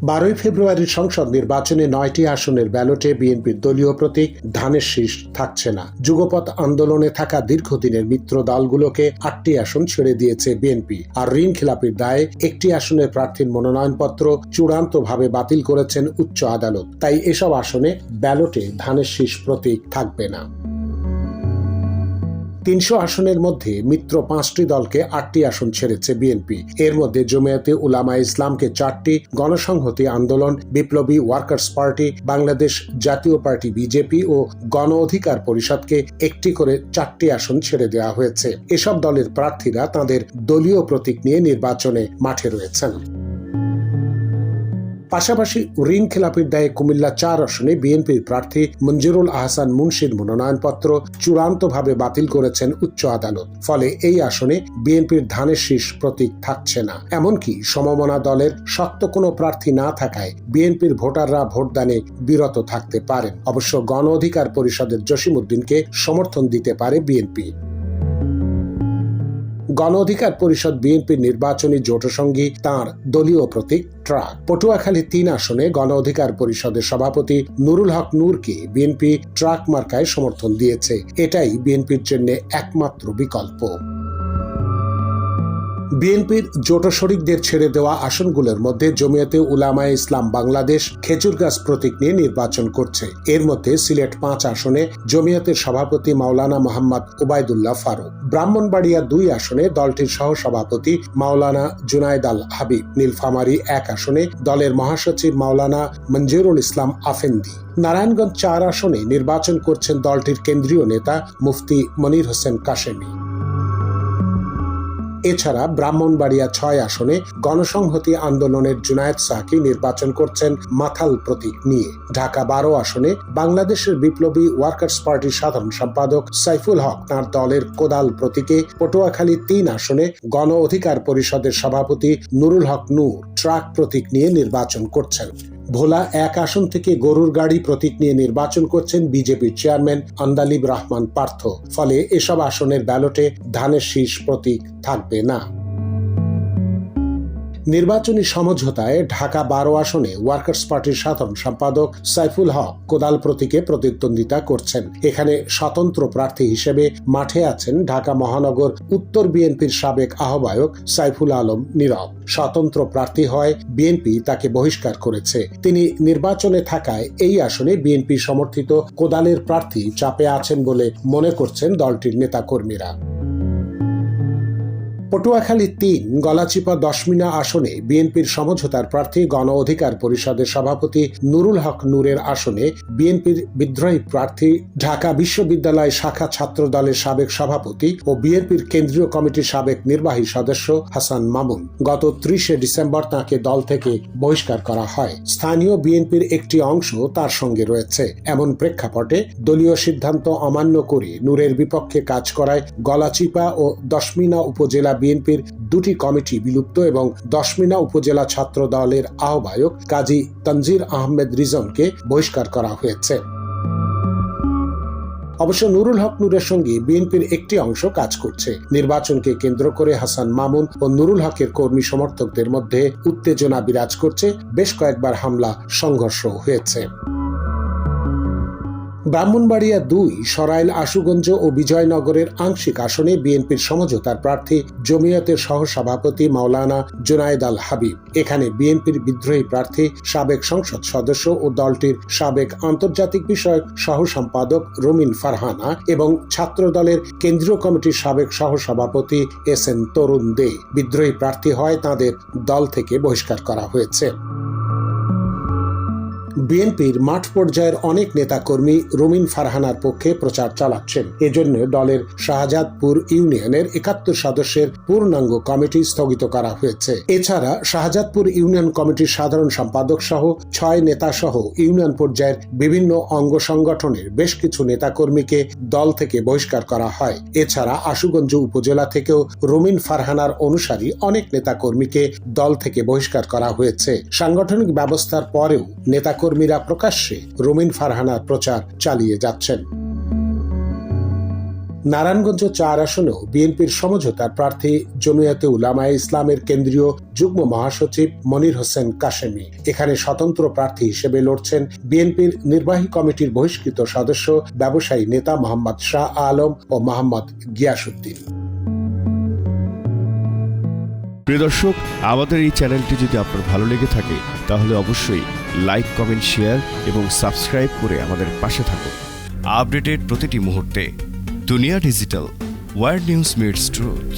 12 ফেব্রুয়ারির সংসদ নির্বাচনে 9টি আসনের ব্যালটে বিএনপির দলীয় প্রতীক ধানের শীষ থাকছে না। যুগপৎ আন্দোলনে থাকা দীর্ঘদিনের মিত্র দলগুলোকে 8টি আসন ছেড়ে দিয়েছে বিএনপি। আর ঋণ খেলাপির দায়ে একটি আসনের প্রার্থীর মনোনয়নপত্র চূড়ান্তভাবে বাতিল করেছেন উচ্চ আদালত। তাই এসব আসনে ব্যালটে ধানের শীষ প্রতীক থাকবে না। 300 আসনের মধ্যে মিত্র 5টি দলকে 8টি আসন ছেড়েছে বিএনপি। এর মধ্যে জমিয়তে উলামায়ে ইসলামকে 4টি, গণসংহতি আন্দোলন, বিপ্লবী ওয়ার্কার্স পার্টি, বাংলাদেশ জাতীয় পার্টি বিজেপি ও গণ অধিকার পরিষদকে একটি করে 4টি আসন ছেড়ে দেওয়া হয়েছে। এসব দলের প্রার্থীরা তাদের দলীয় প্রতীক নিয়ে নির্বাচনে মাঠে রয়েছেন। পাশাপাশি ঋণ খেলাপির দায়ে কুমিল্লা 4 আসনে বিএনপির প্রার্থী মঞ্জুরুল আহসান মুন্সির মনোনয়নপত্র চূড়ান্তভাবে বাতিল করেছেন উচ্চ আদালত। ফলে এই আসনে বিএনপির ধানের শীষ প্রতীক থাকছে না। এমনকি সমমনা দলের শক্ত কোনো প্রার্থী না থাকায় বিএনপির ভোটাররা ভোটদানে বিরত থাকতে পারেন। অবশ্য গণ অধিকার পরিষদের জসিমউদ্দিনকে সমর্থন দিতে পারে বিএনপি। গণ অধিকার পরিষদ বিএনপির নির্বাচনী জোটসঙ্গী তাঁর দলীয় প্রতীক ট্রাক। পটুয়াখালী 3 আসনে গণ অধিকার পরিষদের সভাপতি নুরুল হক নূরকে বিএনপি ট্রাক মার্কায় সমর্থন দিয়েছে। এটাই বিএনপির জন্য একমাত্র বিকল্প। বিএনপির জোট শরিকদের ছেড়ে দেওয়া আসনগুলোর মধ্যে জমিয়তে উলামায়ে ইসলাম বাংলাদেশ খেজুরগাছ প্রতীক নিয়ে নির্বাচন করছে। এর মধ্যে সিলেট 5 আসনে জমিয়তের সভাপতি মাওলানা মোহাম্মদ ওবায়দুল্লাহ ফারুক। ব্রাহ্মণবাড়িয়া 2 আসনে দলটির সহসভাপতি মাওলানা জুনায়েদ আল হাবিব। নীলফামারী 1 আসনে দলের মহাসচিব মাওলানা মঞ্জুরুল ইসলাম আফেন্দি। নারায়ণগঞ্জ 4 আসনে নির্বাচন করছেন দলটির কেন্দ্রীয় নেতা মুফতি মনির হোসেন কাশেমি। এছাড়া ব্রাহ্মণবাড়িয়া 6 আসনে গণসংহতি আন্দোলনের জুনায়েদ সাকি নির্বাচন করছেন মাথাল প্রতীক নিয়ে। ঢাকা 12 আসনে বাংলাদেশের বিপ্লবী ওয়ার্কার্স পার্টির সাধারণ সম্পাদক সাইফুল হক তাঁর দলের কোদাল প্রতীকে। পটুয়াখালী 3 আসনে গণ অধিকার পরিষদের সভাপতি নুরুল হক নূর ট্রাক প্রতীক নিয়ে নির্বাচন করছেন। ভোলা 1 আসন থেকে গরুর গাড়ি প্রতীক নিয়ে নির্বাচন করছেন বিজেপির চেয়ারম্যান আন্দালিব রহমান পার্থ। ফলে এসব আসনের ব্যালটে ধানের শীষ প্রতীক থাকবে না। নির্বাচনী সমঝোতায় ঢাকা 12 আসনে ওয়ার্কার্স পার্টির সাধারণ সম্পাদক সাইফুল হক কোদাল প্রতীকে প্রতিদ্বন্দ্বিতা করছেন। এখানে স্বতন্ত্র প্রার্থী হিসেবে মাঠে আছেন ঢাকা মহানগর উত্তর বিএনপির সাবেক আহ্বায়ক সাইফুল আলম নীরব। স্বতন্ত্র প্রার্থী হয় বিএনপি তাকে বহিষ্কার করেছে। তিনি নির্বাচনে থাকায় এই আসনে বিএনপি সমর্থিত কোদালের প্রার্থী চাপে আছেন বলে মনে করছেন দলটির নেতাকর্মীরা। পটুয়াখালী 3 গলাচিপা দশমিনা আসনে বিএনপির সমঝোতার প্রার্থী গণ অধিকার পরিষদের সভাপতি নুরুল হক নূরের আসনে বিএনপির বিদ্রোহী প্রার্থী ঢাকা বিশ্ববিদ্যালয় শাখা ছাত্র দলের সাবেক সভাপতি ও বিএনপির কেন্দ্রীয় কমিটির সাবেক নির্বাহী সদস্য হাসান মামুন। গত 30 ডিসেম্বর তাকে দল থেকে বহিষ্কার করা হয়। স্থানীয় বিএনপির একটি অংশ তার সঙ্গে রয়েছে। এমন প্রেক্ষাপটে দলীয় সিদ্ধান্ত অমান্য করে নূরের বিপক্ষে কাজ করায় গলাচিপা ও দশমিনা উপজেলা বিএনপির 2টি কমিটি বিলুপ্ত এবং দশমিনা উপজেলা ছাত্র দলের আহ্বায়ক কাজী তানজির আহমেদ রিজনকে বহিষ্কার করা হয়েছে। অবশ্য নুরুল হক নূরের সঙ্গে বিএনপির একটি অংশ কাজ করছে। নির্বাচনকে কেন্দ্র করে হাসান মামুন ও নুরুল হকের কর্মী সমর্থকদের মধ্যে উত্তেজনা বিরাজ করছে। বেশ কয়েকবার হামলা সংঘর্ষ হয়েছে। ব্রাহ্মণবাড়িয়া 2 সরাইল আশুগঞ্জ ও বিজয়নগরের আংশিক আসনে বিএনপির সমঝোতার প্রার্থী জমিয়তের সহসভাপতি মাওলানা জুনায়েদ আল হাবিব। এখানে বিএনপির বিদ্রোহী প্রার্থী সাবেক সংসদ সদস্য ও দলটির সাবেক আন্তর্জাতিক বিষয়ক সহ সম্পাদক রুমিন ফারহানা এবং ছাত্র দলের কেন্দ্রীয় কমিটির সাবেক সহসভাপতি এস.এন. তরুণ দে বিদ্রোহী প্রার্থী হয় তাদের দল থেকে বহিষ্কার করা হয়েছে। বিএনপির মাঠ পর্যায়ের অনেক নেতাকর্মী রুমিন ফারহানার পক্ষে প্রচার চালাচ্ছেন। এজন্য দলের শাহজাদপুর ইউনিয়নের 71 সদস্যের পূর্ণাঙ্গ কমিটি স্থগিত করা হয়েছে। এছাড়া শাহজাদপুর ইউনিয়ন কমিটির সাধারণ সম্পাদক সহ 6 নেতা সহ ইউনিয়ন পর্যায়ের বিভিন্ন অঙ্গ সংগঠনের বেশ কিছু নেতাকর্মীকে দল থেকে বহিষ্কার করা হয়। এছাড়া আশুগঞ্জ উপজেলা থেকেও রুমিন ফারহানার অনুসারী অনেক নেতাকর্মীকে দল থেকে বহিষ্কার করা হয়েছে। সাংগঠনিক ব্যবস্থার পরেও নেতাকর্মীরা প্রকাশ্যে রুমিন ফারহানার প্রচার চালিয়ে যাচ্ছেন। নারায়ণগঞ্জ 4 আসনেও বিএনপির সমঝোতার প্রার্থী জমিয়তে উলামায়ে ইসলামের কেন্দ্রীয় যুগ্ম মহাসচিব মনির হোসেন কাশেমি। এখানে স্বতন্ত্র প্রার্থী হিসেবে লড়ছেন বিএনপির নির্বাহী কমিটির বহিষ্কৃত সদস্য ব্যবসায়ী নেতা মোহাম্মদ শাহ আলম ও মোহাম্মদ গিয়াসউদ্দিন। প্রিয় দর্শক, আমাদের এই চ্যানেলটি যদি আপনার ভালো লেগে থাকে তাহলে অবশ্যই লাইক, কমেন্ট, শেয়ার এবং সাবস্ক্রাইব করে আমাদের পাশে থাকুন। আপডেটেড প্রতিটি মুহূর্তে দুনিয়া digital, world news meets truth.